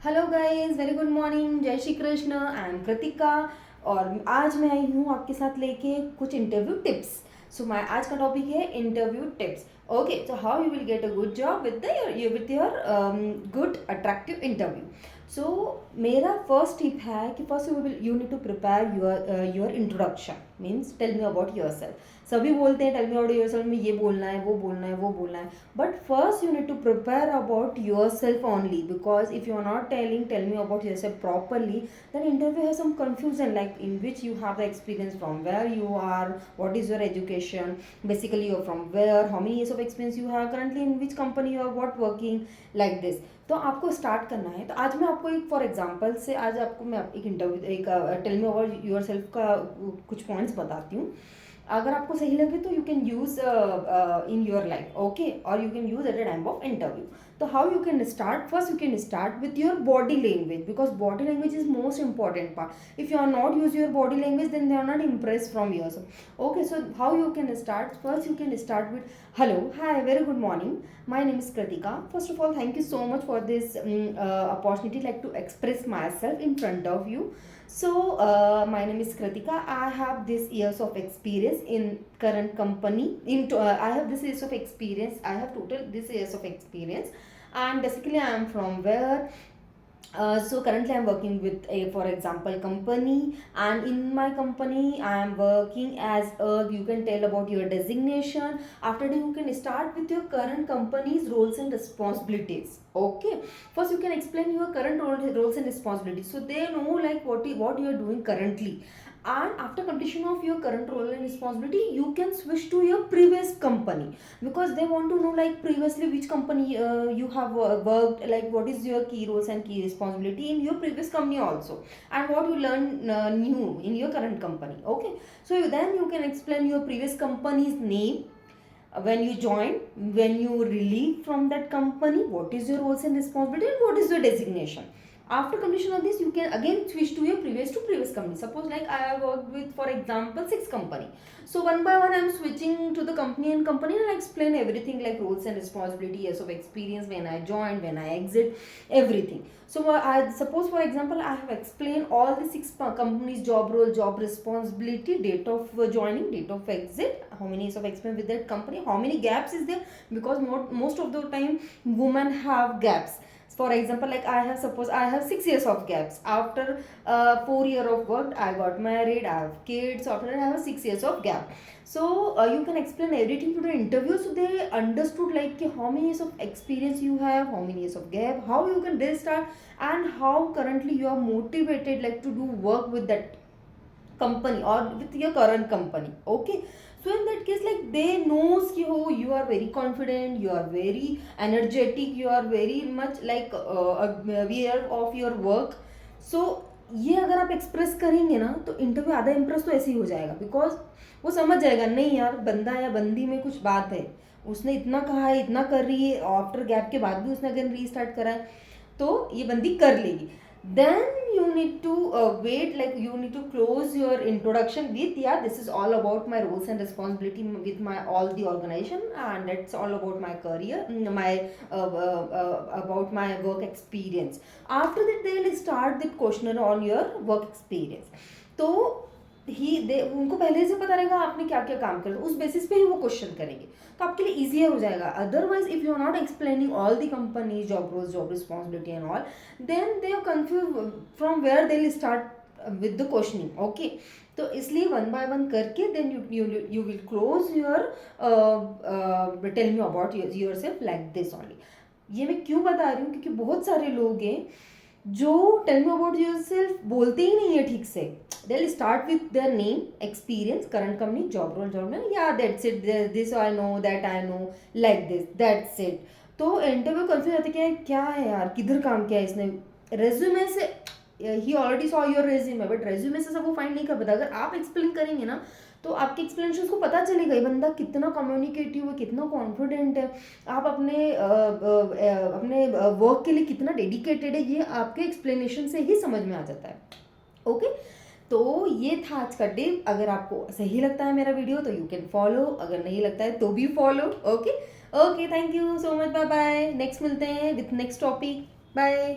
Hello guys, very good morning, जय Shri Krishna. I am Kritika और आज मैं आई हूँ आपके साथ लेके कुछ इंटरव्यू टिप्स। सो माय आज का टॉपिक है interview tips. Okay, so how you will get a good job with your good attractive interview. So मेरा फर्स्ट टिप है कि first you need to prepare your introduction. Means tell me about yourself. सभी बोलते हैं tell me about yourself, में ये बोलना है, वो बोलना है, वो बोलना है, but first you need to prepare about yourself only, because if you are not tell me about yourself properly, then interview has some confusion, like in which you have the experience, from where you are, what is your education, basically you're from where, how many years of experience you have currently, in which company you are, what working, like this। तो आपको start करना है। तो आज मैं आपको एक for example से आज आपको मैं एक इंटरव्यू एक tell me about yourself का कुछ पॉइंट्स बताती हूँ। अगर आपको सही लगे तो you can use in your life, okay, और you can use at the time of interview. तो how you can start, first you can start with your body language, because body language is most important part. If you are not use your body language then they are not impress from yourself. Okay, so how you can start, first you can start with hello, hi, very good morning, my name is Kritika. First of all, thank you so much for this opportunity, like to express myself in front of you. So my name is Kritika. I have this years of experience in current company. I have this years of experience. I have total this years of experience, and basically I am from where. So currently I'm working with a, for example, company, and in my company I am working as a, you can tell about your designation. After that you can start with your current company's roles and responsibilities. Okay, first you can explain your current roles and responsibilities, so they know like what you are doing currently. And after completion of your current role and responsibility, you can switch to your previous company, because they want to know like previously which company you have worked, like what is your key roles and key responsibility in your previous company also, and what you learn new in your current company. Okay, so then you can explain your previous company's name, when you join, when you relieve from that company, what is your roles and responsibility, and what is your designation. After completion of this, you can again switch to your previous company. Suppose like I have worked with, for example, 6 company. So one by one I am switching to the company, and I explain everything like roles and responsibility, years of experience, when I joined, when I exit, everything. So I suppose, for example, I have explained all the 6 companies, job role, job responsibility, date of joining, date of exit, how many years of experience with that company, how many gaps is there, because most of the time women have gaps. For example, like I have, suppose I have 6 years of gaps. After 4 year of work, I got married, I have kids. After that, I have 6 years of gap. So you can explain everything to the interview, so they understood like how many years of experience you have, how many years of gap, how you can restart, and how currently you are motivated like to do work with that company or with your current company. Okay, so in that case, like they knows ki, oh, you are very confident, you are very energetic, you are very much like aware of your work. So ये अगर आप express करेंगे ना, तो interview आधा impress तो ऐसे ही हो जाएगा, बिकॉज वो समझ जाएगा नहीं यार, बंदा या बंदी में कुछ बात है, उसने इतना कहा है, इतना कर रही है, आफ्टर गैप के बाद भी उसने अगर रीस्टार्ट करा है, तो ये बंदी कर लेगी। Then you need to wait, like you need to close your introduction with, yeah, this is all about my roles and responsibility with my all the organization, and that's all about my career, my about my work experience. After that they will start the questionnaire on your work experience. तो उनको पहले से पता रहेगा आपने क्या क्या काम कर, उस बेसिस पे ही वो क्वेश्चन करेंगे, तो आपके लिए इजियर हो जाएगा। Otherwise if you are not explaining all the company job roles, job responsibility and all, then they are confuse from where they will start with the questioning. Okay, तो इसलिए वन बाय वन करके then you will close your tell me about yourself like this only. ये मैं क्यों बता रही हूँ, क्योंकि बहुत सारे लोग हैं जो tell me about yourself बोलते ही नहीं है ठीक से। They'll start with their name, experience, current company, job role, yeah, that's it, this I know, that I know, like this, that's it। तो इंटरव्यू कंफ्यूज होते क्या है यार, किधर काम किया है इसने, रेज्यूमे से ही already saw your resume, but resume से सब वो फाइंड नहीं कर पाता। अगर आप एक्सप्लेन करेंगे ना, तो आपके एक्सप्लेनेशन को पता चलेगा ये बंदा कितना कम्युनिकेटिव है, कितना कॉन्फिडेंट है, आप अपने वर्क के लिए कितना डेडिकेटेड है, ये आपके एक्सप्लेनेशन से ही समझ में आ जाता है। ओके, तो ये था आज का टिप। अगर आपको सही लगता है मेरा वीडियो तो यू कैन फॉलो, अगर नहीं लगता है तो भी follow. Okay okay, thank you so much, bye bye, next मिलते हैं विथ नेक्स्ट टॉपिक, बाय।